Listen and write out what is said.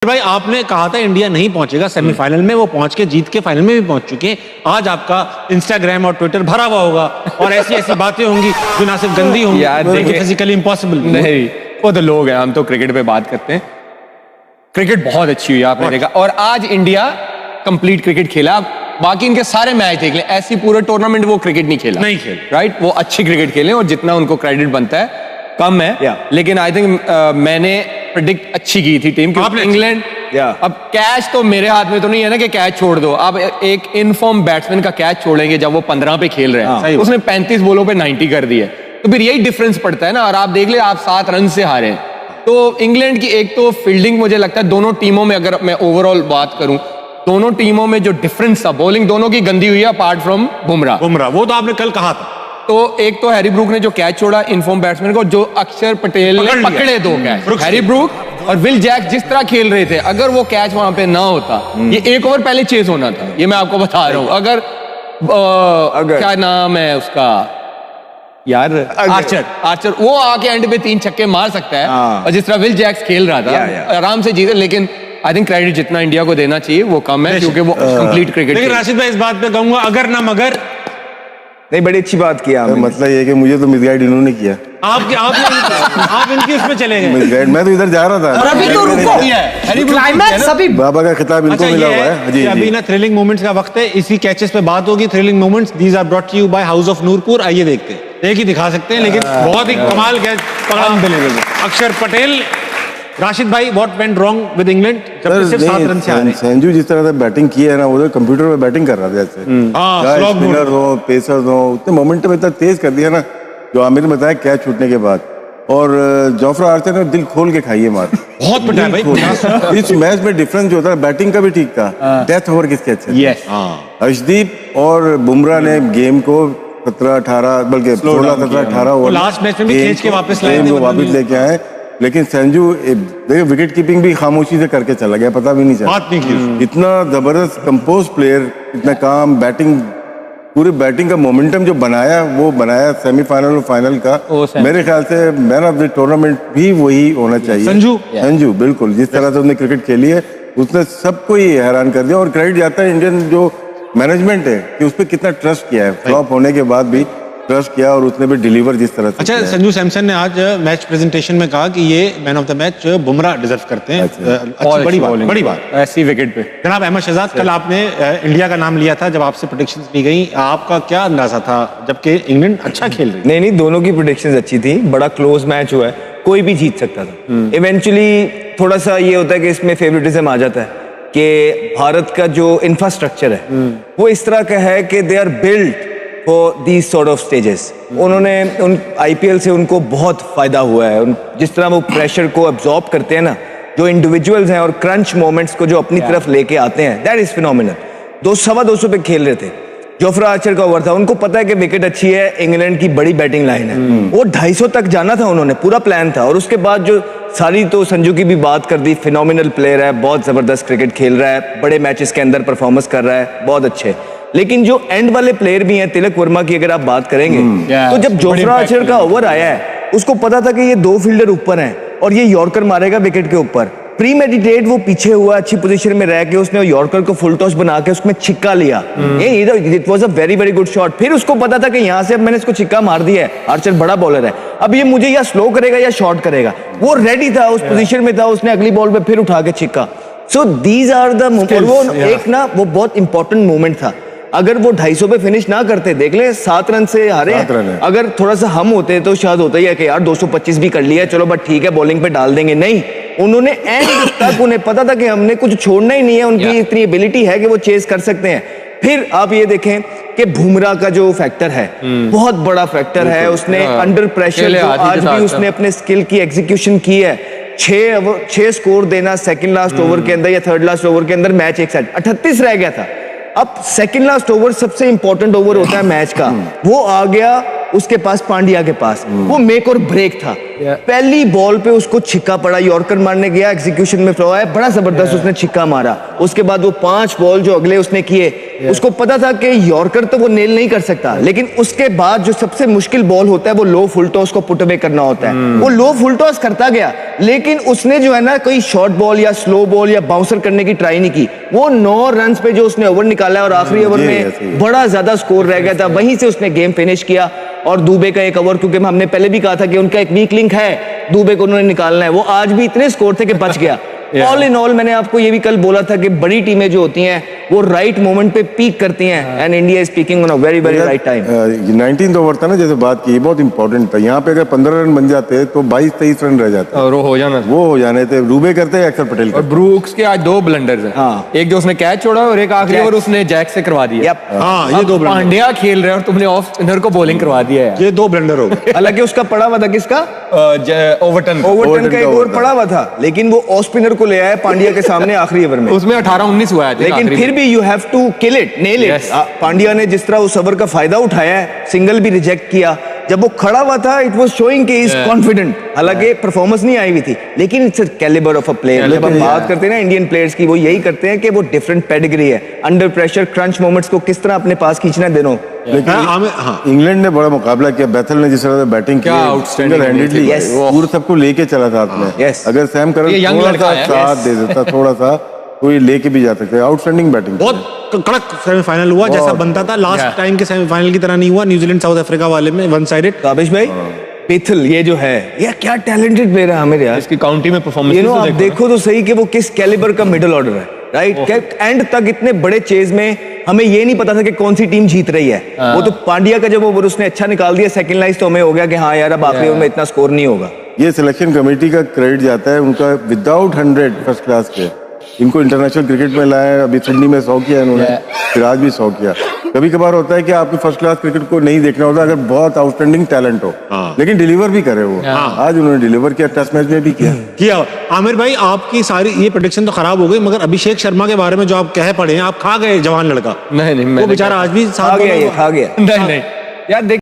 भाई आपने कहा था इंडिया नहीं पहुंचेगा सेमीफाइनल में, वो पहुंच के जीत के फाइनल में भी पहुंच चुके हैं। आज आपका इंस्टाग्राम और ट्विटर भरा हुआ होगा और ऐसी ऐसी बातें होंगी जो ना सिर्फ गंदी होंगी, बल्कि फिजिकली इम्पॉसिबल नहीं। वो तो लोग हैं, हम तो क्रिकेट पे बात करते हैं। क्रिकेट बहुत अच्छी हुई आपने देखा, और आज इंडिया कंप्लीट क्रिकेट खेला। बाकी इनके सारे मैच देख लें, ऐसी पूरे टूर्नामेंट वो क्रिकेट नहीं खेला, नहीं खेल राइट। वो अच्छी क्रिकेट खेले और जितना उनको क्रेडिट बनता है कम है, लेकिन आई थिंक मैंने प्रेडिक्ट अच्छी की थी टीम, क्योंकि इंग्लैंड अब कैच तो मेरे हाथ में तो नहीं है ना कि कैच छोड़ दो। आप एक इनफॉर्म बैट्समैन का कैच छोड़ेंगे जब वो 15 पे खेल रहे हैं, उसने 35 बॉलों पे 90 कर दिए, तो फिर यही डिफरेंस पड़ता है ना। और आप देख ले, आप 7 रन से हारे। तो इंग्लैंड की एक तो फील्डिंग, मुझे लगता है दोनों टीमों में, अगर मैं ओवरऑल बात करूं, दोनों टीमों में जो डिफरेंस था, बॉलिंग दोनों की गंदी हुई है अपार्ट फ्रॉम बुमराह। वो तो आपने कल कहा था। तो एक तो हैरी ब्रूक ने जो कैच छोड़ा इनफॉर्म बैट्समैन को, जो अक्षर पटेल ने पकड़े 2 कैच, हैरी ब्रूक और विल जैक जिस तरह खेल रहे थे, अगर वो कैच वहां पे ना होता, ये 1 ओवर पहले चेस होना था, ये मैं आपको बता रहा हूं। अगर क्या नाम है उसका यार, आर्चर वो आके एंड पे 3 छक्के मार सकता है, और जिस तरह विल जैक्स खेल रहा था आराम से जीते। लेकिन आई थिंक क्रेडिट जितना इंडिया को देना चाहिए वो कम है, क्योंकि वो कंप्लीट क्रिकेट। लेकिन राशिद भाई इस बात पे कहूंगा, अगर ना मगर नहीं, बड़ी अच्छी बात किया। मतलब ये कि मुझे तो मिसगाइड इन्होंने किया। आप इनकी उसमें चले गए। मिसगाइड, मैं तो इधर जा रहा था। और अभी तो रुको, क्लाइमैक्स अभी बाबा का खिताब इनको मिला हुआ है। जी, अभी ना थ्रिलिंग मोमेंट्स का वक्त है, इसी कैचेस पे बात होगी। Thrilling moments these are brought to you by house of Noorpur. आइए देखते हैं, एक ही दिखा सकते हैं लेकिन बहुत ही कमाल कैच पकड़ा अक्षर पटेल। राशिद भाई, what went wrong with England जब सिर्फ 7 रन से हारे? संजू जिस तरह से बैटिंग की है ना, वो तो कंप्यूटर पे बैटिंग कर रहा था जैसे। स्पिनर हो, पेसर हो, उतने मोमेंटम इतना तेज कर दिया ना, जो आमिर ने बताया कैच छूटने के बाद। और जोफ्रा आर्चर ने दिल खोल के खाई है मार, बहुत पिटा है भाई। इस मैच में डिफरेंस जो था, बैटिंग का भी ठीक था, डेथ ओवर किसके अच्छे। अर्शदीप और बुमराह ने गेम को 17-18 बल्कि 16-17-18 ओवर लास्ट मैच में भी खींच के वापस लेके आए। लेकिन संजू देखिए, विकेट कीपिंग भी खामोशी से करके चला गया, पता भी नहीं चला, बात नहीं की। इतना जबरदस्त कंपोज प्लेयर, इतना काम, बैटिंग, पूरी बैटिंग का मोमेंटम जो बनाया, वो बनाया सेमीफाइनल और फाइनल का। मेरे ख्याल से मैन ऑफ द टूर्नामेंट भी वही होना चाहिए, संजू। बिल्कुल, जिस तरह से उसने क्रिकेट खेली है, उसने सबको ही हैरान कर दिया। और क्रेडिट जाता है इंडियन जो मैनेजमेंट है कि उस पर कितना ट्रस्ट किया है, फ्लॉप होने के बाद भी ट्रस्ट किया, और उसने भी डिलीवर जिस तरह से। अच्छा, संजू सैमसन ने आज मैच प्रेजेंटेशन में कहा कि ये man of the match Bumrah deserve करते हैं। बड़ी बात ऐसी विकेट पे। जनाब अहमद शहजाद, कल आपने इंडिया का नाम लिया था जब आपसे प्रेडिक्शंस ली गई, आपका क्या अंदाजा था जबकि इंग्लैंड अच्छा खेल रही? नहीं, दोनों की प्रेडिक्शंस अच्छी थी, बड़ा क्लोज मैच हुआ है, कोई भी जीत सकता था। इवेंचुअली थोड़ा सा ये होता है कि इसमें फेवरेटिज्म आ जाता है कि भारत का जो इंफ्रास्ट्रक्चर है वो इस तरह का है कि they are build for these sort of stages. उन्होंने उन आईपीएल से उनको बहुत फायदा हुआ है। जिस तरह वो प्रेशर को अब्सॉर्ब करते हैं ना, जो इंडिविजुअल्स हैं, और क्रंच मोमेंट्स को जो अपनी तरफ लेके आते हैं, दैट इज फिनोमिनल। 200 पे खेल रहे थे, जोफ्रा आर्चर का ओवर था, उनको पता है कि विकेट अच्छी है, इंग्लैंड की बड़ी बैटिंग लाइन है, वो 250 तक जाना था, उन्होंने पूरा प्लान था। और उसके बाद जो सारी, तो संजू की भी बात कर दी, फिनोमिनल प्लेयर है, बहुत जबरदस्त क्रिकेट खेल रहा है, बड़े मैचेस के अंदर परफॉर्मेंस कर रहा है, बहुत अच्छे। लेकिन जो एंड वाले प्लेयर भी हैं, तिलक वर्मा की अगर आप बात करेंगे, तो जब जोफ्रा आर्चर का ओवर आया है, उसको पता था कि ये 2 फील्डर ऊपर हैं और ये यॉर्कर मारेगा विकेट के ऊपर। प्री मेडिटेट वो पीछे हुआ, अच्छी पोजीशन में रह के उसने यॉर्कर को फुल टॉस बना के उसमें छिक्का लिया। It was a very very good shot. फिर उसको पता था कि यहाँ से अब मैंने इसको छिक्का मार दिया है, आर्चर बड़ा बॉलर है, अब ये मुझे या स्लो करेगा या शॉर्ट करेगा। वो रेडी था, उस पोजीशन में था, उसने अगली बॉल पे फिर उठा के छिक्का। So these are the moment. वो एक ना, वो बहुत इंपॉर्टेंट मोमेंट था। अगर वो 250 पे फिनिश ना करते, देख ले 7 रन से हारे हैं। अगर थोड़ा सा हम होते तो शायद होता ही है कि यार 225 भी कर लिया, चलो बट ठीक है, बॉलिंग पे डाल देंगे। नहीं, उन्होंने एंड तक, उन्हें पता था कि हमने कुछ छोड़ना ही नहीं है, उनकी इतनी एबिलिटी है कि वो चेस कर सकते हैं। फिर आप ये देखें कि बुमराह का जो फैक्टर है, बहुत बड़ा फैक्टर है। उसने अंडर प्रेशर आज भी उसने अपने स्किल की एग्जीक्यूशन की है। 6 स्कोर देना सेकंड लास्ट ओवर के अंदर या थर्ड लास्ट ओवर के अंदर, मैच एक साइड 38 रह गया था। अब सेकंड लास्ट ओवर सबसे इंपॉर्टेंट ओवर होता है मैच का, वो आ गया उसके पास पांड्या के पास, वो मेक और ब्रेक था। पहली बॉल पे उसको छिक्का पड़ा, यॉर्कर मारने गया, एग्जीक्यूशन में फ्लॉ है, बड़ा जबरदस्त उसने छिक्का मारा। उसके बाद वो 5 बॉल जो अगले उसने किए, उसको पता था कि यॉर्कर तो वो नेल नहीं कर सकता, लेकिन उसके बाद जो सबसे मुश्किल बॉल होता है वो लो फुल टॉस को पुट अवे करना होता है। वो लो फुल टॉस करता गया, लेकिन उसने जो है ना कोई शॉर्ट बॉल या स्लो बॉल या बाउंसर करने की ट्राई नहीं की। वो 9 रन पे जो उसने ओवर निकाला और आखिरी ओवर में बड़ा ज्यादा स्कोर रह गया था, वहीं से उसने गेम फिनिश किया। और दुबे का एक ओवर, क्योंकि हमने पहले भी कहा था कि उनका एक वीक लिंक है, दुबे को उन्होंने निकालना है, वो आज भी इतने स्कोर थे कि बच गया। ऑल इन ऑल मैंने आपको ये भी कल बोला था कि बड़ी टीमें जो होती हैं वो राइट मोमेंट पे पीक करती हैं, and India is peeking on a very very right time. 19th over था ना, जैसे बात की, बहुत इंपॉर्टेंट था। यहाँ पे अगर 15 रन बन जाते तो 22-23 रन रह जाते, और वो हो जाने थे। दुबे करते अक्षर पटेल और ब्रूक्स के आज 2 ब्लंडर्स हैं। हाँ। एक जो उसने कैच छोड़ा और एक आखिरी ओवर उसने जैक से करवा दिया। हाँ, ये 2 ब्लंडर। पांड्या खेल रहे हैं और तुमने ऑफ स्पिनर को बॉलिंग करवा दिया है। ये 2 ब्लंडर हो गए। हालांकि उसका पड़ा हुआ था किसका, ओवरटन का एक ओवर पड़ा हुआ था, लेकिन वो ऑफ स्पिनर को ले आया पांड्या के सामने आखिरी ओवर में। उसमें 18-19 हुआ है, लेकिन फिर भी you have to kill it, nail it. Pandya ने जिस तरह उस ओवर का फायदा उठाया है, सिंगल भी रिजेक्ट किया, जब वो खड़ा हुआ था इट वाज शोइंग कि इज कॉन्फिडेंट। हालांकि परफॉर्मेंस नहीं आई हुई थी, लेकिन it's a calibre of a player. जब हम बात करते हैं ना इंडियन प्लेयर्स की, वो यही करते हैं कि वो डिफरेंट पेडिग्री है, अंडर प्रेशर क्रंच मोमेंट्स को किस तरह अपने पास खींचना है दोनों। लेकिन इंग्लैंड ने बड़ा मुकाबला किया, बैथल ने जिस तरह से बैटिंग की, सिंगल हैंडेडली पूरा सबको लेके चला था आपने। अगर सैम करन थोड़ा सा साथ दे देता, थोड़ा सा कोई लेके भी जा सकते हैं। आउटस्टैंडिंग बैटिंग, बहुत कड़क सेमीफाइनल हुआ, जैसा बनता था। लास्ट टाइम के सेमीफाइनल की तरह नहीं हुआ, न्यूजीलैंड साउथ अफ्रीका वाले में वन साइडेड। काबिश भाई, बेथल ये जो है यार क्या टैलेंटेड प्लेयर है आमिर यार। इसकी काउंटी में परफॉर्मेंस यू नो आप देखो तो सही कि वो किस कैलिबर का मिडिल ऑर्डर है, राइट। एंड तक इतने बड़े चेज में हमें ये नहीं पता था कि कौन सी टीम जीत रही है। वो तो पांड्या का जब ओवर उसने अच्छा निकाल दिया, सेकंड लाइन तो हमें हो गया कि हाँ यार अब आखिरी ओवर में इतना स्कोर नहीं होगा। ये सिलेक्शन कमेटी का क्रेडिट जाता है उनका। विदाउट 100 फर्स्ट क्लास के इनको इंटरनेशनल क्रिकेट में लाया। अभी सिडनी में 100 किया इन्होंने, फिर आज भी 100 किया। कभी कभार होता है कि आपको फर्स्ट क्लास क्रिकेट को नहीं देखना होता अगर बहुत आउटस्टैंडिंग टैलेंट हो, लेकिन डिलीवर भी करे वो। आज उन्होंने डिलीवर किया, टेस्ट मैच में भी किया। आमिर भाई, आपकी सारी ये प्रेडिक्शन तो खराब हो गई, मगर अभिषेक शर्मा के बारे में जो आप कह पड़े हैं, आप खा गए जवान लड़का। नहीं वो बेचारा आज भी खा गया। नहीं यार देख